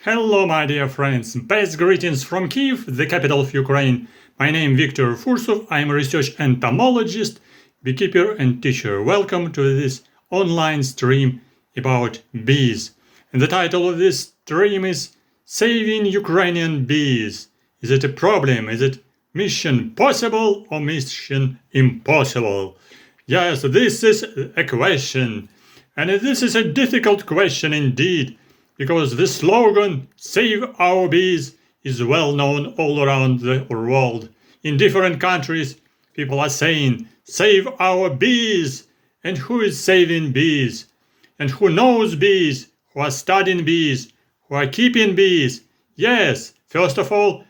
Hello, my dear friends. Best greetings from Kyiv, the capital of Ukraine. My name is Viktor Fursov. I am a research entomologist, beekeeper and teacher. Welcome to this online stream about bees. And the title of this stream is Saving Ukrainian Bees. Is it a problem? Is it mission possible or mission impossible? Yes, this is a question. And this is a difficult question indeed, because the slogan "Save our bees" is well known all around the world. In different countries, people are saying, "Save our bees." And who is saving bees? And who knows bees? Who are studying bees? Who are keeping bees? Yes, first of all,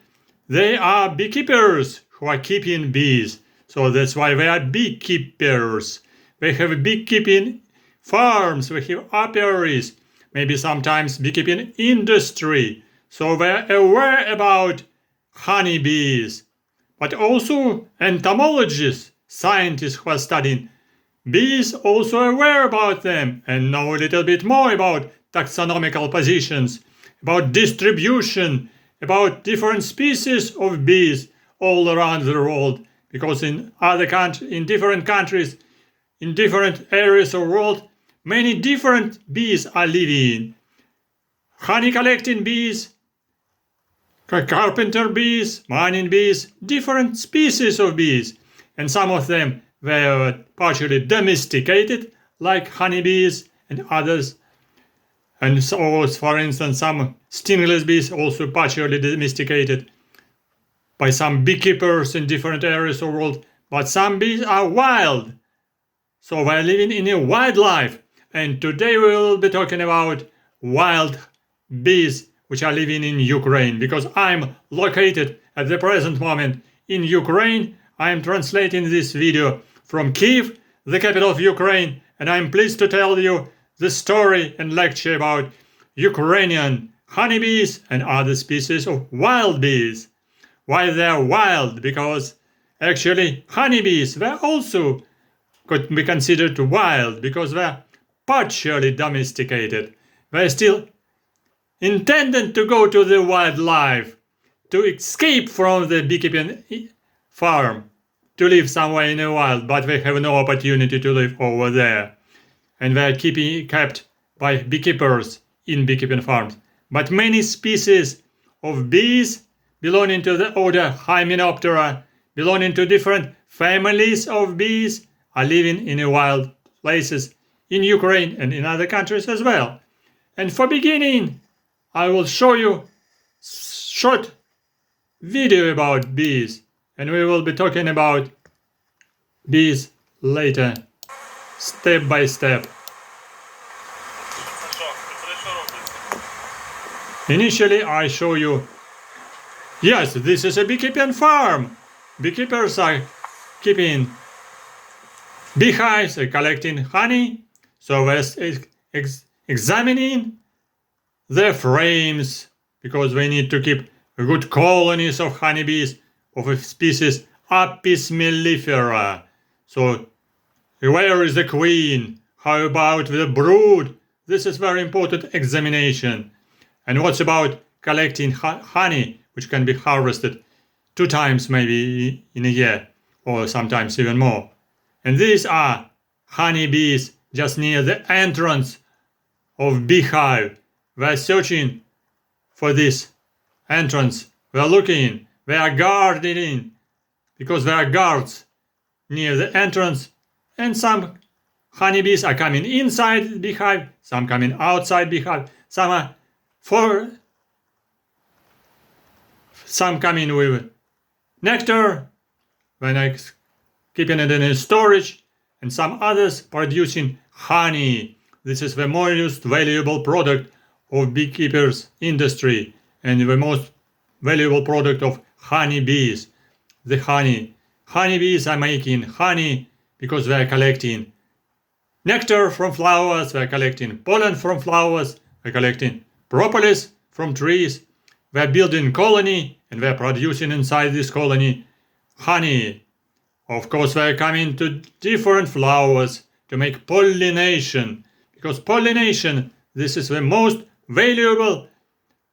they are beekeepers who are keeping bees. So that's why they are beekeepers. They have beekeeping farms, we have apiaries, maybe sometimes beekeeping industry. So they're aware about honeybees. But also entomologists, scientists who are studying bees, also aware about them and know a little bit more about taxonomical positions, about distribution, about different species of bees all around the world. Because in different countries, in different areas of the world, many different bees are living. Honey collecting bees, carpenter bees, mining bees, different species of bees. And some of them were partially domesticated, like honeybees and others. And so, for instance, some stingless bees also partially domesticated by some beekeepers in different areas of the world. But some bees are wild. So we're living in a wildlife. And today we will be talking about wild bees which are living in Ukraine. Because I'm located at the present moment in Ukraine. I'm translating this video from Kyiv, the capital of Ukraine. And I'm pleased to tell you the story and lecture about Ukrainian honeybees and other species of wild bees. Why they're wild? Because actually honeybees were also could be considered wild because they're partially domesticated. They're still intended to go to the wildlife, to escape from the beekeeping farm, to live somewhere in the wild, but they have no opportunity to live over there. And they're kept by beekeepers in beekeeping farms. But many species of bees belonging to the order Hymenoptera, belonging to different families of bees, are living in wild places in Ukraine and in other countries as well. And for beginning, I will show you short video about bees, and we will be talking about bees later, step by step. Initially, I show you, yes, this is a beekeeping farm. Beekeepers are keeping beehives, collecting honey. So we're examining the frames, because we need to keep good colonies of honeybees of a species Apis mellifera. So where is the queen? How about the brood? This is very important examination. And what's about collecting honey, which can be harvested 2 times maybe in a year, or sometimes even more. And these are honeybees just near the entrance of beehive. We're searching for this entrance. We're looking. We are guarding, because there are guards near the entrance. And some honeybees are coming inside the beehive, some coming outside beehive, some coming with nectar when I keeping it in storage, and some others producing honey. This is the most valuable product of beekeepers industry and the most valuable product of honeybees. The honey. Honeybees are making honey because they are collecting nectar from flowers, they are collecting pollen from flowers, they are collecting propolis from trees. They are building colony and they are producing inside this colony honey. Of course, they are coming to different flowers to make pollination, because pollination, this is the most valuable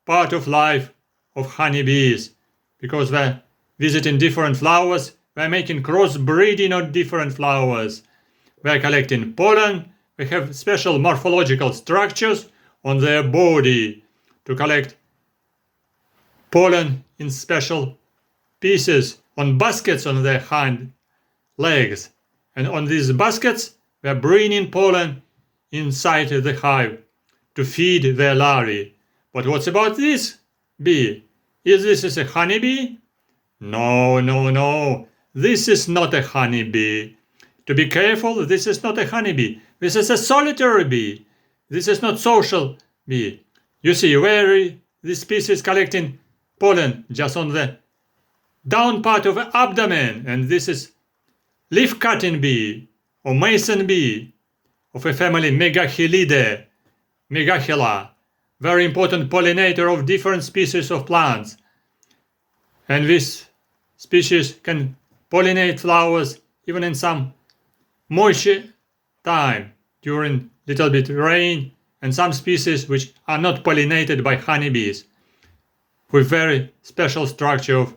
part of life of honeybees, because they're visiting different flowers, they're making crossbreeding on different flowers, they're collecting pollen, they have special morphological structures on their body to collect pollen in special pieces on baskets on their hind legs. And on these baskets, they're bringing pollen inside the hive to feed their larvae. But what's about this bee? Is this a honeybee? No, no, no. This is not a honeybee. To be careful, this is not a honeybee. This is a solitary bee. This is not social bee. You see where this species is collecting pollen just on the down part of the abdomen, and this is leaf-cutting bee or mason bee of a family Megachilidae, Megachila, very important pollinator of different species of plants. And this species can pollinate flowers even in some moisture time during little bit rain, and some species which are not pollinated by honeybees with very special structure of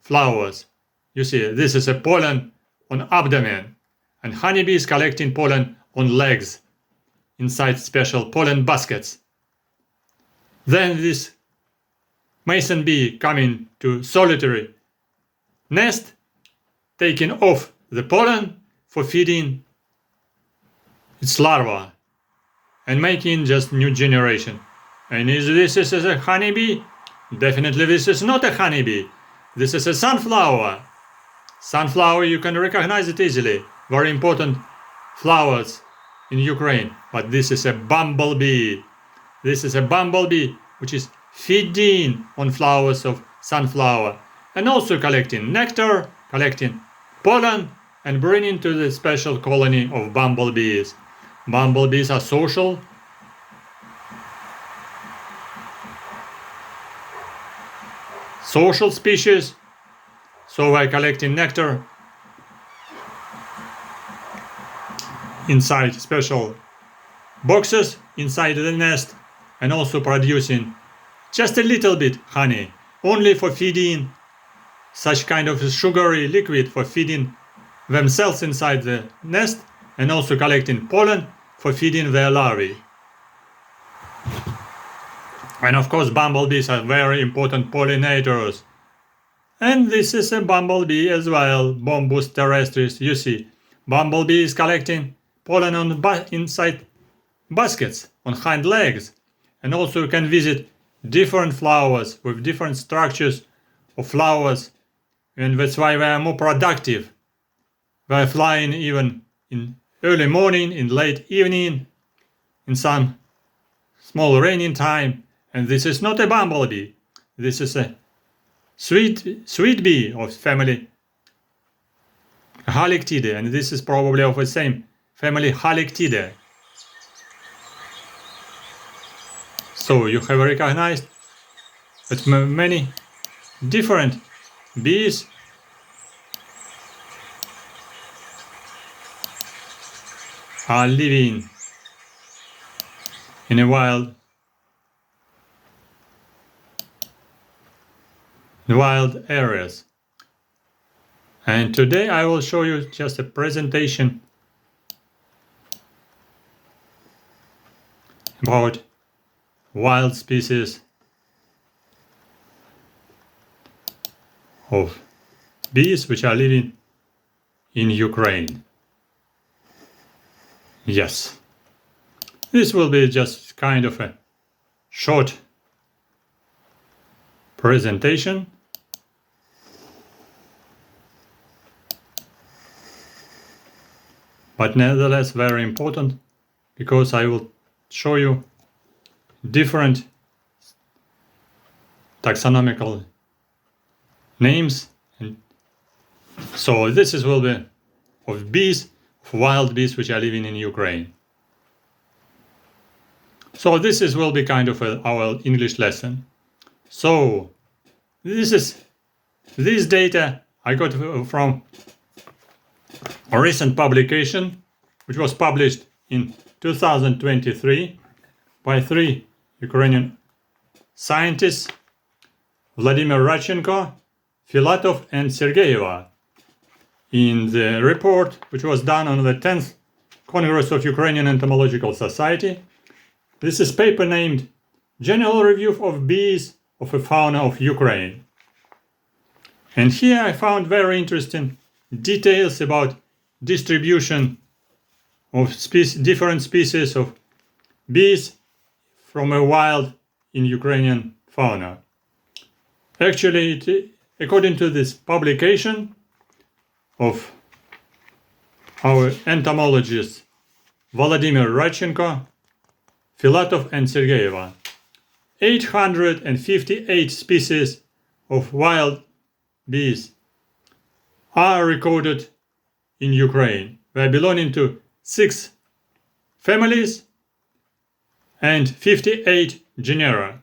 flowers. You see, this is a pollen on abdomen, and honeybees collecting pollen on legs inside special pollen baskets. Then this mason bee coming to solitary nest, taking off the pollen for feeding its larva and making just new generation. And is this a honeybee? Definitely this is not a honeybee. This is a sunflower. Sunflower, you can recognize it easily. Very important flowers in Ukraine. But this is a bumblebee. This is a bumblebee which is feeding on flowers of sunflower and also collecting nectar, collecting pollen, and bringing to the special colony of bumblebees. Bumblebees are social species, so by collecting nectar inside special boxes inside the nest, and also producing just a little bit honey, only for feeding such kind of sugary liquid for feeding themselves inside the nest, and also collecting pollen for feeding their larvae. And of course, bumblebees are very important pollinators. And this is a bumblebee as well, Bombus terrestris. You see, bumblebee is collecting pollen on inside baskets on hind legs, and also can visit different flowers with different structures of flowers, and that's why they are more productive. They are flying even in early morning, in late evening, in some small raining time. And this is not a bumblebee. This is a sweet bee of family Halictidae, and this is probably of the same family Halictidae. So you have recognized that many different bees are living in a wild areas. And today I will show you just a presentation about wild species of bees which are living in Ukraine. Yes, this will be just kind of a short presentation. But nevertheless very important, because I will show you different taxonomical names. And so this will be of bees, of wild bees which are living in Ukraine. So this will be kind of our English lesson. So this data I got from a recent publication which was published in 2023 by 3 Ukrainian scientists Vladimir Radchenko, Filatov and Sergeyeva in the report which was done on the 10th Congress of Ukrainian Entomological Society. This is paper named General Review of Bees of the Fauna of Ukraine. And here I found very interesting details about distribution of different species of bees from a wild in Ukrainian fauna. Actually, according to this publication of our entomologists Vladimir Radchenko, Filatov and Sergeyeva, 858 species of wild bees are recorded in Ukraine. They are belonging to 6 families and 58 genera.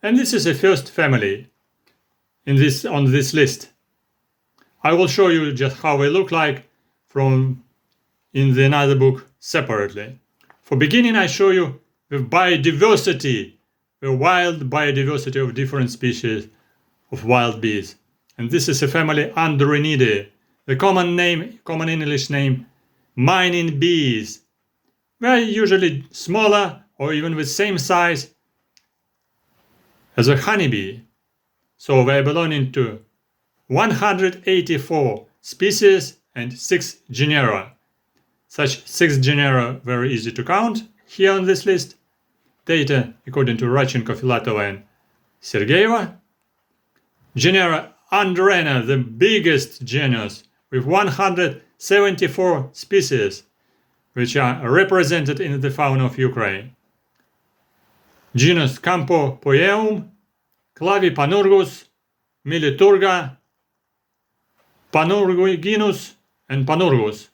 And this is the first family on this list. I will show you just how they look like in the another book separately. For beginning, I show you the biodiversity, the wild biodiversity of different species of wild bees. And this is a family Andronidae. The common English name, mining bees. They are usually smaller or even the same size as a honeybee. So they are belonging to 184 species and 6 genera. Such 6 genera very easy to count here on this list. Data according to Radchenko, Filatova and Sergeyeva. Genera Andrena, the biggest genus, with 174 species, which are represented in the fauna of Ukraine. Genus Campopoeum, Clavipanurgus, Militurga, Panurginus and Panurgus.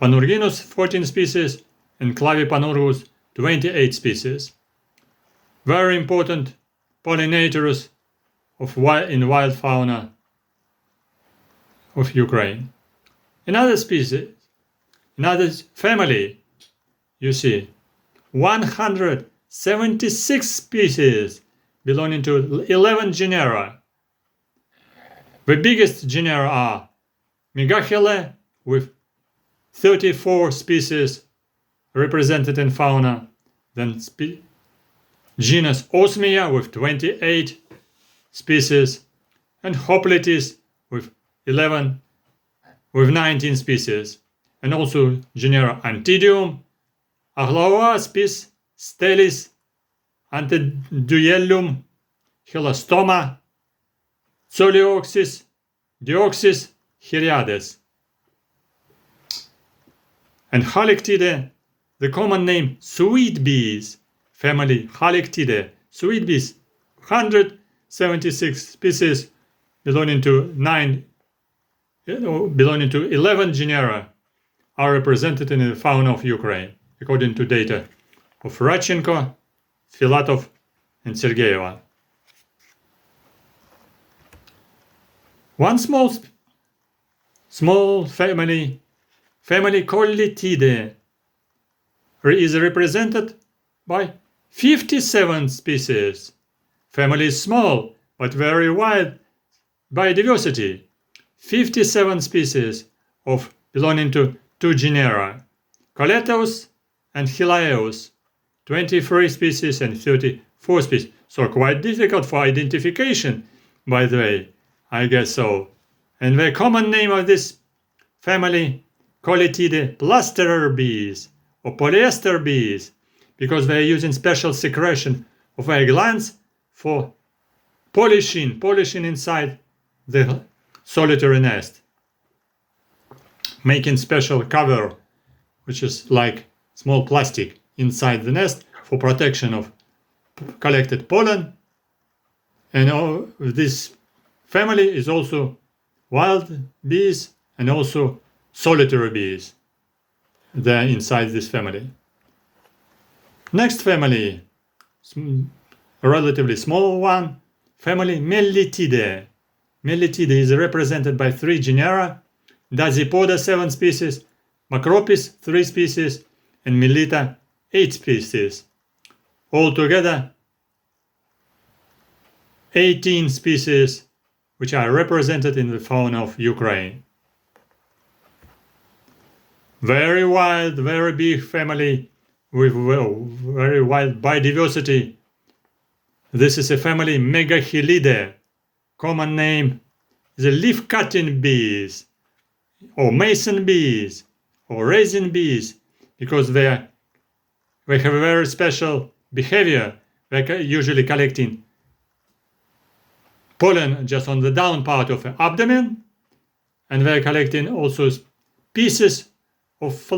Panurginus 14 species and Clavipanurgus 28 species. Very important pollinators in wild fauna of Ukraine. Another family, you see, 176 species belonging to 11 genera. The biggest genera are Megachile with 34 species represented in fauna, then genus Osmia with 28 species, and Hoplites with 19 species, and also genera Antidium, Aglaoaspis, Stelis, Anteduellum, Helostoma, Zoleoxis, Deoxys, Hyriades. And Halictidae, the common name sweet bees, family Halictidae, sweet bees, 176 species belonging to 11 genera are represented in the fauna of Ukraine, according to data of Radchenko, Filatov, and Sergeyeva. One small family Colletidae, is represented by 57 species. Family is small, but very wide biodiversity. 57 species belonging to 2 genera, Coleteus and Hylaeus, 23 species and 34 species. So quite difficult for identification, by the way, I guess so. And the common name of this family, Colletidae, plasterer bees or polyester bees, because they are using special secretion of their glands for polishing inside the solitary nest, making special cover, which is like small plastic inside the nest for protection of collected pollen. And this family is also wild bees and also solitary bees. They're inside this family. Next family, a relatively small one, family Melitidae. Melitidae is represented by 3 genera, Dasypoda 7 species, Macropis 3 species, and Melita 8 species. Altogether, 18 species which are represented in the fauna of Ukraine. Very wild, very big family with very wild biodiversity. This is a family Megachilidae. Common name is the leaf-cutting bees, or mason bees, or raisin bees, because they have a very special behavior. They're usually collecting pollen just on the down part of the abdomen, and they're collecting also pieces of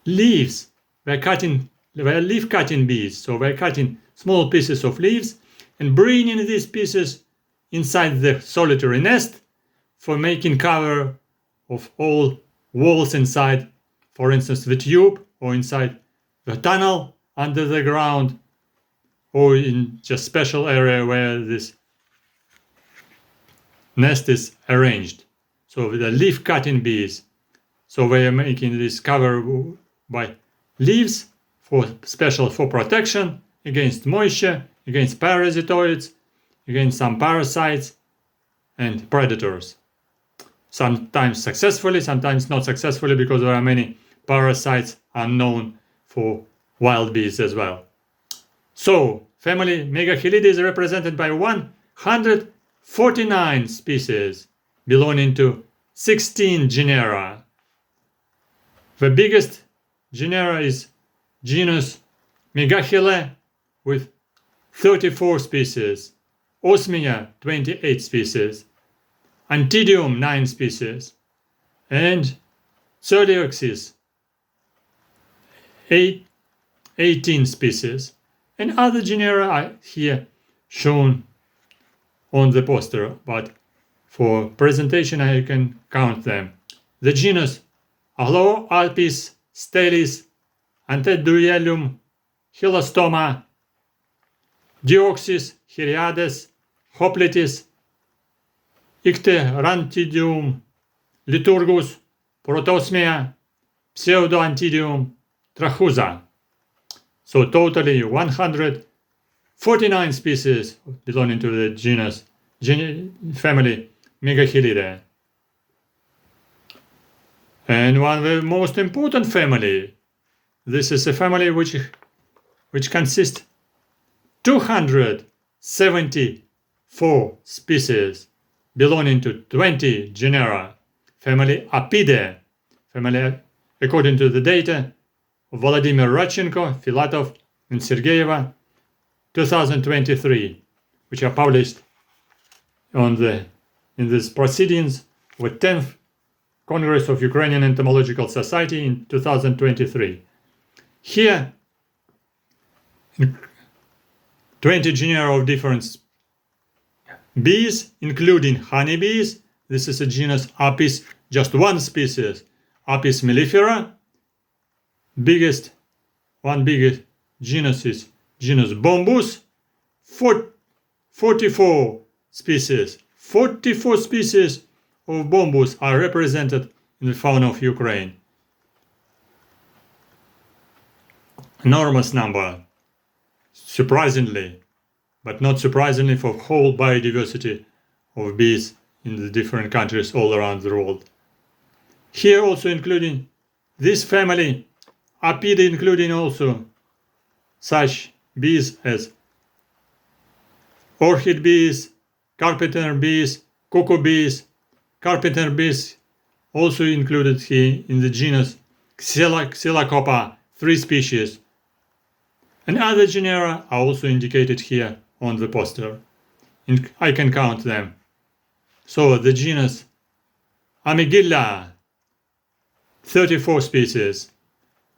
leaves. They're leaf-cutting bees, so they're cutting small pieces of leaves and bringing these pieces inside the solitary nest for making cover of all walls inside, for instance, the tube, or inside the tunnel under the ground, or in just special area where this nest is arranged. So the leaf-cutting bees. So they are making this cover by leaves for protection against moisture, against parasitoids, against some parasites and predators. Sometimes successfully, sometimes not successfully, because there are many parasites unknown for wild bees as well. So, family Megachilidae is represented by 149 species belonging to 16 genera. The biggest genera is genus Megachile with 34 species, Osmia 28 species, Antidium 9 species, and Coleoxys 18 species, and other genera are here shown on the poster, but for presentation I can count them. The genus Aloapis stelis, Anteduellum, Hilostoma, Dioxys, Hyriades, Hoplitis, Icterantidium, Liturgus, Protosmia, Pseudoantidium, Trachusa. So totally 149 species belonging to the genus family Megachilidae. And one of the most important family. This is a family which consists 274 species belonging to 20 genera. Family Apidae. Family according to the data of Vladimir Radchenko, Filatov, and Sergeyeva, 2023, which are published in these proceedings with 10th Congress of Ukrainian Entomological Society in 2023. Here, 20 genera of different bees, including honeybees. This is a genus Apis, just one species, Apis mellifera. Biggest genus is genus Bombus, 44 species. 44 species of Bombus are represented in the fauna of Ukraine. Enormous number, surprisingly, but not surprisingly for whole biodiversity of bees in the different countries all around the world. Here also including this family, Apidae, including also such bees as orchid bees, carpenter bees, cuckoo bees. Carpenter bees also included here in the genus Xylocopa, 3 species. And other genera are also indicated here on the poster. I can count them. So the genus Amygdala, 34 species.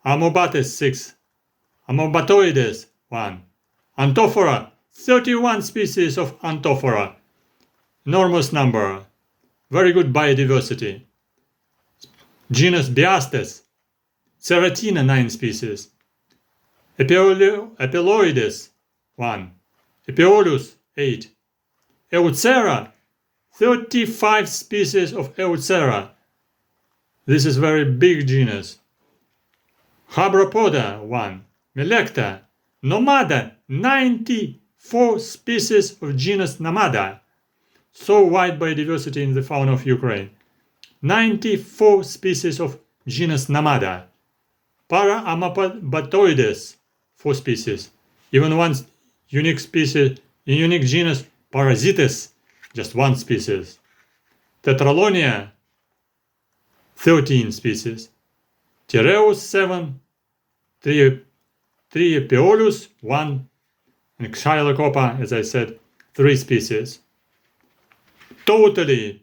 Amobates 6. Amobatoides 1. Anthophora, 31 species of Anthophora. Enormous number. Very good biodiversity. Genus Biastes, Ceratina 9 species. Epiloides 1. Epiolus 8. Eucera, 35 species of Eucera. This is very big genus. Habropoda 1. Melecta, Nomada, 94 94 species of genus Namada. So wide biodiversity in the fauna of Ukraine. 94 species of genus Namada. Para-Amabatoides, 4 species. Even one unique species, unique genus Parasites, just 1 species. Tetralonia, 13 species. Tereus, 7. Triepiolus, 1. And Xylocopa, as I said, 3 species. Totally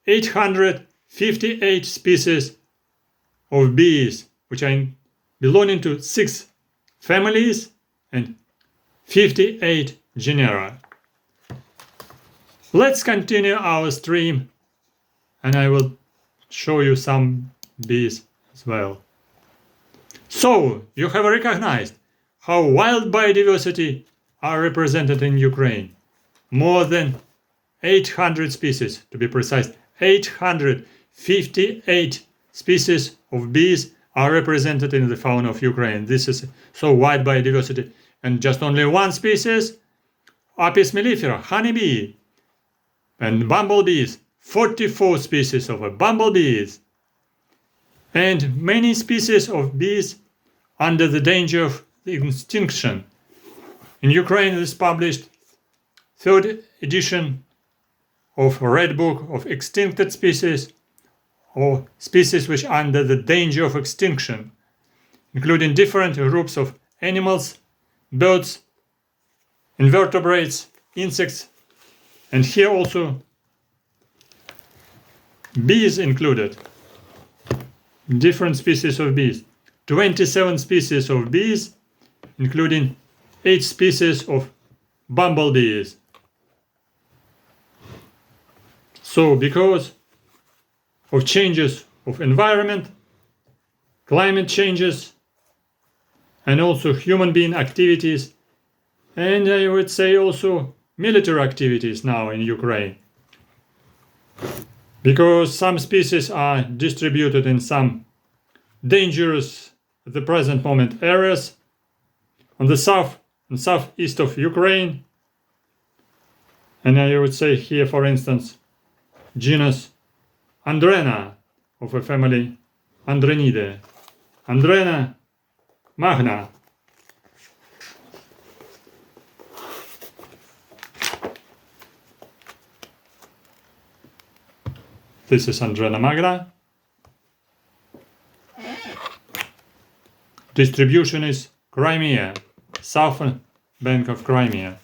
858 species of bees, which are belonging to 6 families and 58 genera. Let's continue our stream, and I will show you some bees as well. So, you have recognized how wild biodiversity are represented in Ukraine. More than 800 species, to be precise, 858 species of bees are represented in the fauna of Ukraine. This is so wide biodiversity. And just only 1 species, Apis mellifera, honeybee, and bumblebees, 44 species of bumblebees, and many species of bees under the danger of extinction. In Ukraine, is published 3rd edition of Red Book of Extincted Species, or species which are under the danger of extinction, including different groups of animals, birds, invertebrates, insects, and here also bees included. Different species of bees. 27 species of bees, including 8 species of bumblebees. So, because of changes of environment, climate changes, and also human being activities, and I would say also military activities now in Ukraine, because some species are distributed in some dangerous at the present moment areas on the south and southeast of Ukraine. And I would say here, for instance, genus Andrena of a family Andrenidae, Andrena magna. This is Andrena magna. Distribution is Crimea, southern bank of Crimea.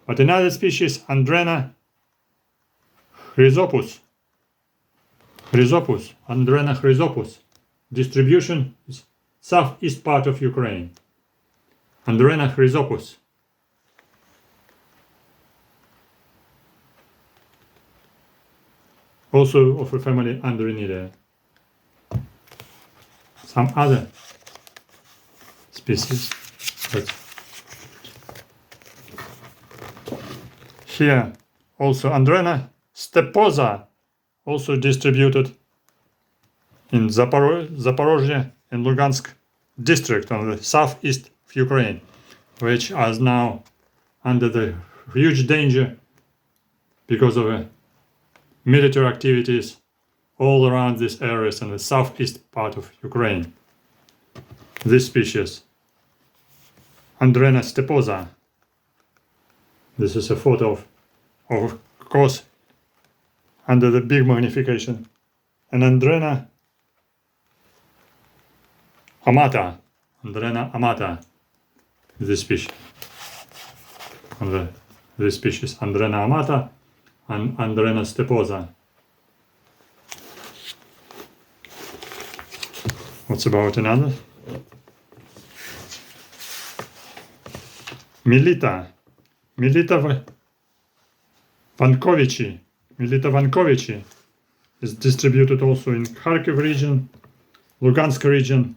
But another species, Andrena chrysopus. Andrena chrysopus. Distribution is southeast part of Ukraine. Andrena chrysopus. Also of a family Andrenidae. Some other species. But here also Andrena steposa, also distributed in Zaporozhye and Lugansk district on the southeast of Ukraine, which are now under the huge danger because of military activities all around these areas in the southeast part of Ukraine. This species, Andrena steposa. This is a photo of course, under the big magnification. And Andrena amata. Andrena amata. This species. This species, Andrena amata and Andrena steposa. What's about another? Melita vankovici is distributed also in Kharkiv region, Lugansk region.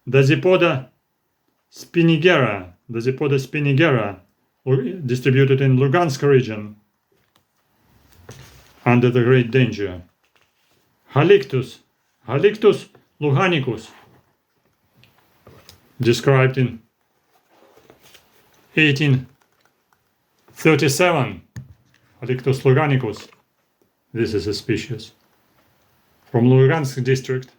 Dasypoda spinigera distributed in Lugansk region under the great danger. Halictus Halictus luganicus, described in 1837. Halictus luganicus. This is a species from Lugansk district.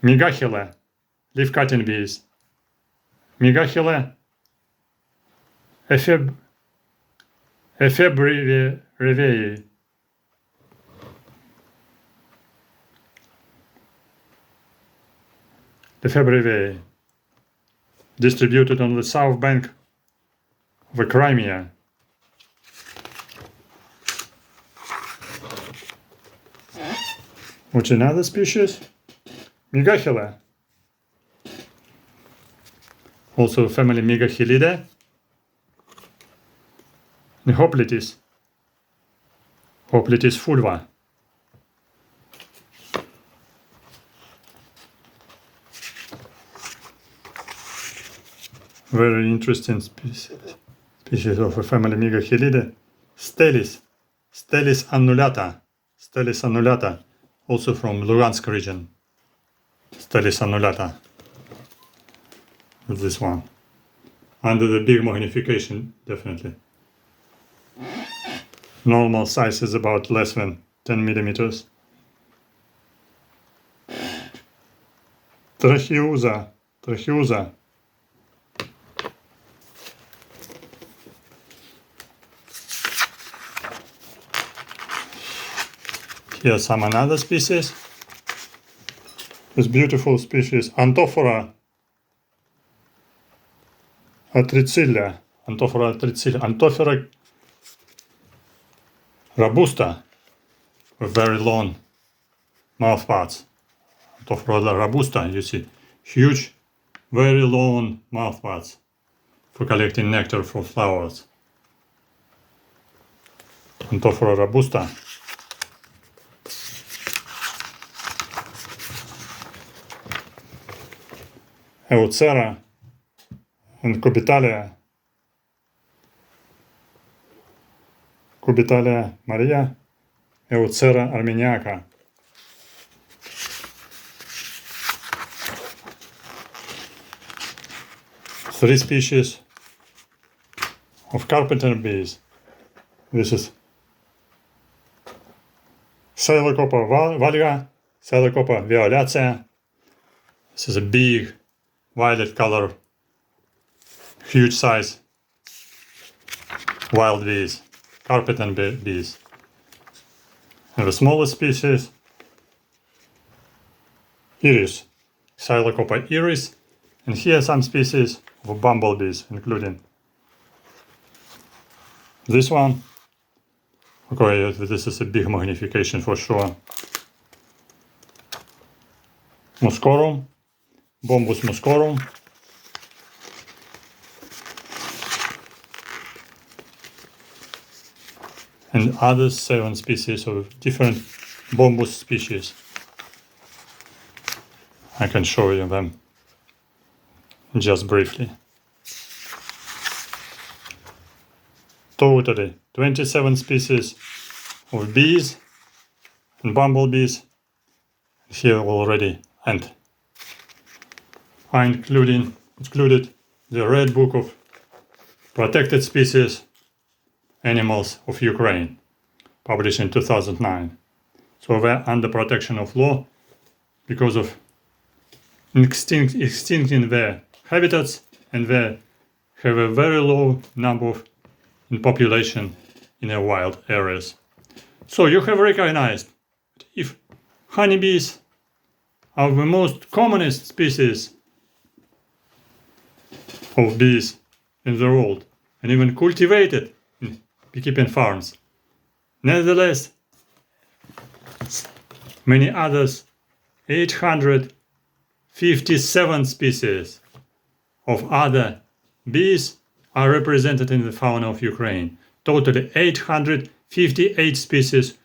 Megachile, leaf-cutting bees. Megachile ephebrevei. Ephebrevei, distributed on the south bank of the Crimea. What's another species? Megachile. Also family Megachilidae. And Hoplitis. Hoplitis fulva. Very interesting species of a family Megachilidae. Stelis. Stelis annulata. Stelis annulata. Also from Lugansk region. Stelis annulata. This one. Under the big magnification, definitely. Normal size is about less than 10 millimeters. Trachyusa. Trachyusa. Here are some another species. This beautiful species, Anthophora atricilia. Anthophora atricilia. Anthophora robusta, with very long mouthparts. Anthophora robusta, you see, huge, very long mouthparts for collecting nectar for flowers. Anthophora robusta. Eucera and Cubitalia. Cubitalia Maria, Eucera armeniaca. Three species of carpenter bees. This is Psilocopa valga, Psilocopa violacea. This is a big violet color, huge size wild bees, carpenter bees. And the smallest species, Iris, Psilocopa iris, and here some species of bumblebees, including this one. Okay, this is a big magnification for sure. Muscorum, Bombus muscorum. And other 7 species of different Bombus species. I can show you them just briefly. Totally 27 species of bees and bumblebees here already, and I included the Red Book of Protected Species Animals of Ukraine, published in 2009. So they're under protection of law because of extincting their habitats, and they have a very low number in population in the wild areas. So you have recognized if honeybees are the most commonest species of bees in the world, and even cultivated in beekeeping farms. Nevertheless, many others, 857 species of other bees are represented in the fauna of Ukraine. Totally 858 species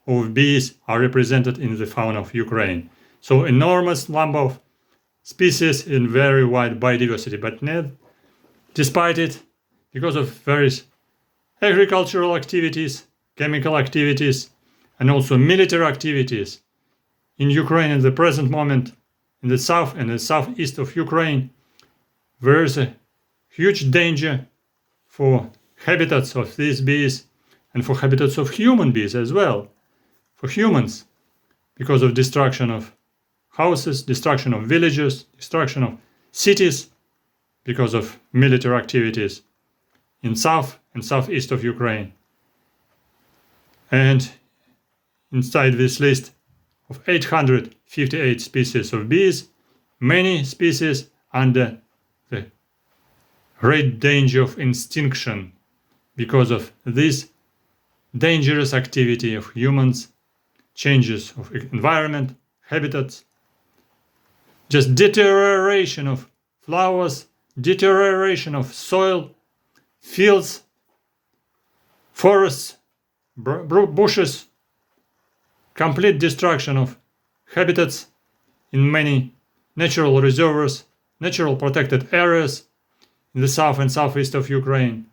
of bees are represented in the fauna of Ukraine. So enormous number of species in very wide biodiversity, but despite it, because of various agricultural activities, chemical activities, and also military activities. In Ukraine at the present moment, in the south and the southeast of Ukraine, there is a huge danger for habitats of these bees and for habitats of human bees as well, for humans, because of destruction of houses, destruction of villages, destruction of cities, because of military activities in south and southeast of Ukraine. And inside this list of 858 species of bees, many species under the great danger of extinction because of this dangerous activity of humans, changes of environment, habitats, just deterioration of flowers, deterioration of soil, fields, forests, bushes, complete destruction of habitats in many natural reservoirs, natural protected areas in the south and southeast of Ukraine.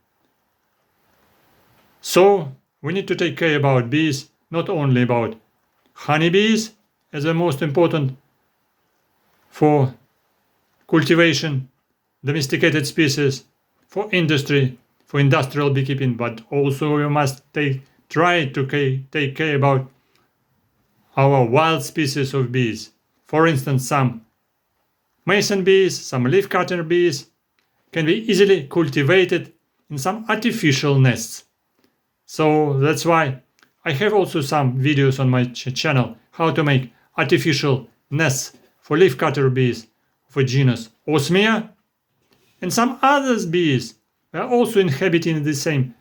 So we need to take care about bees, not only about honeybees as the most important for cultivation, domesticated species, for industry, for industrial beekeeping, but also we must try to take care about our wild species of bees. For instance, some mason bees, some leaf-cutter bees can be easily cultivated in some artificial nests. So that's why I have also some videos on my channel how to make artificial nests for leaf-cutter bees for genus Osmia, and some other bees are also inhabiting the same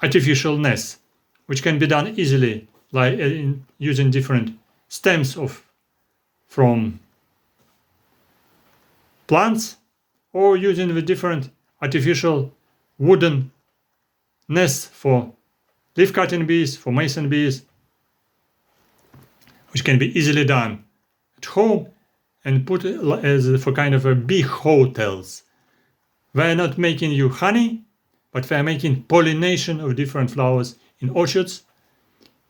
artificial nests, which can be done easily, like using different stems from plants, or using the different artificial wooden nests for leaf-cutting bees, for mason bees, which can be easily done at home and put as for kind of a bee hotels. They are not making you honey, but they are making pollination of different flowers in orchards,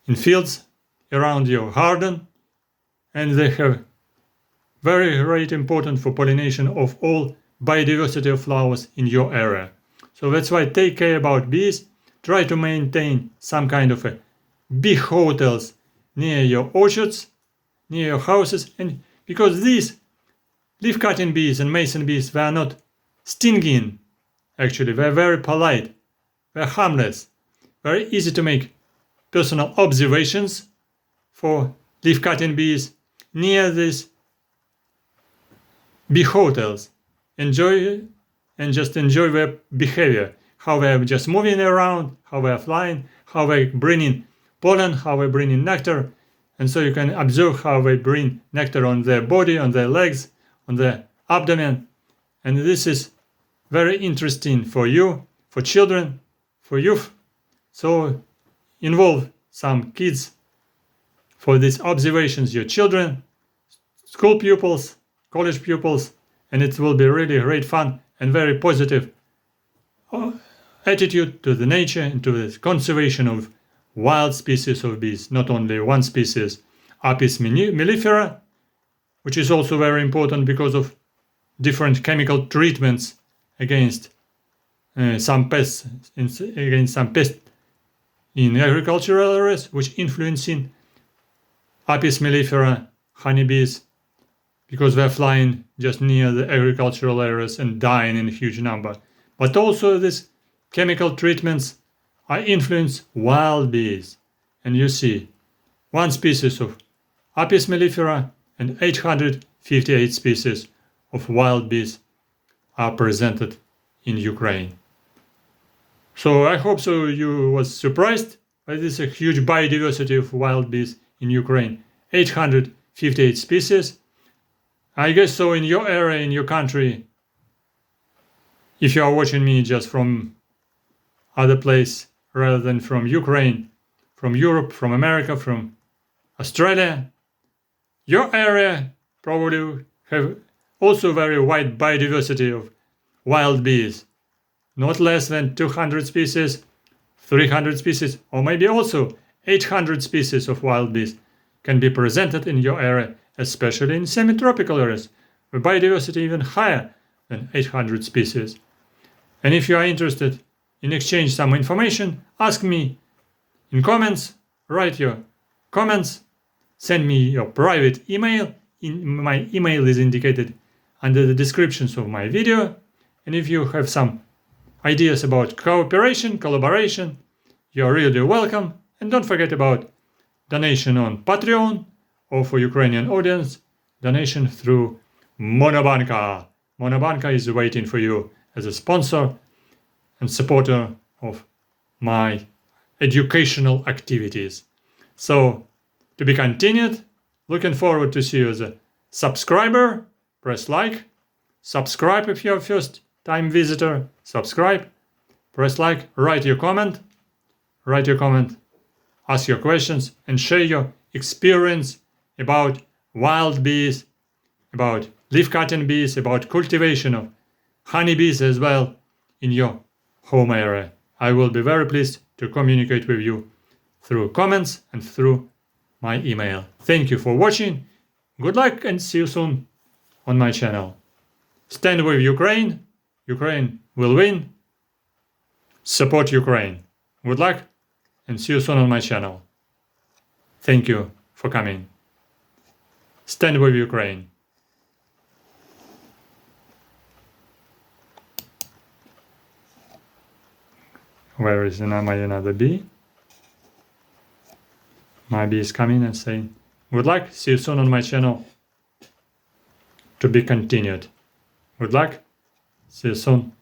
in fields, around your garden, and they have very great importance for pollination of all biodiversity of flowers in your area. So that's why take care about bees, try to maintain some kind of a bee hotels near your orchards, near your houses, and because these leaf-cutting bees and mason bees, they are not stinging, actually, they're very polite, they're harmless, very easy to make personal observations for leaf-cutting bees near these bee hotels. Enjoy and just enjoy their behavior, how they're just moving around, how they're flying, how they're bringing pollen, how they're bringing nectar, and so you can observe how they bring nectar on their body, on their legs, on their abdomen, and this is very interesting for you, for children, for youth. So involve some kids for these observations, your children, school pupils, college pupils, and it will be really great fun and very positive attitude to the nature and to the conservation of wild species of bees, not only one species, Apis mellifera, which is also very important because of different chemical treatments against some pests, in agricultural areas, which influencing Apis mellifera honeybees, because they're flying just near the agricultural areas and dying in a huge number. But also these chemical treatments are influence wild bees. And you see, one species of Apis mellifera and 858 species of wild bees are presented in Ukraine. So I hope so you was surprised by this huge biodiversity of wild bees in Ukraine. 858 species. I guess so in your area, in your country, if you are watching me just from other place rather than from Ukraine, from Europe, from America, from Australia, your area probably have also very wide biodiversity of wild bees. Not less than 200 species, 300 species, or maybe also 800 species of wild bees can be presented in your area, especially in semi-tropical areas, where biodiversity even higher than 800 species. And if you are interested in exchange some information, ask me in comments, write your comments, send me your private email. My email is indicated under the descriptions of my video. And if you have some ideas about cooperation, collaboration, you're really welcome. And don't forget about donation on Patreon, or for Ukrainian audience, donation through Monobanka. Monobanka is waiting for you as a sponsor and supporter of my educational activities. So, to be continued, looking forward to see you as a subscriber. Press like, subscribe if you're a first time visitor, subscribe, press like, write your comment, ask your questions, and share your experience about wild bees, about leaf-cutting bees, about cultivation of honeybees as well in your home area. I will be very pleased to communicate with you through comments and through my email. Thank you for watching. Good luck and see you soon on my channel. Stand with Ukraine. Ukraine will win. Support Ukraine. Good luck and see you soon on my channel. Thank you for coming. Stand with Ukraine. Where is my another bee? My bee is coming and saying, good luck, see you soon on my channel. To be continued. Good luck, see you soon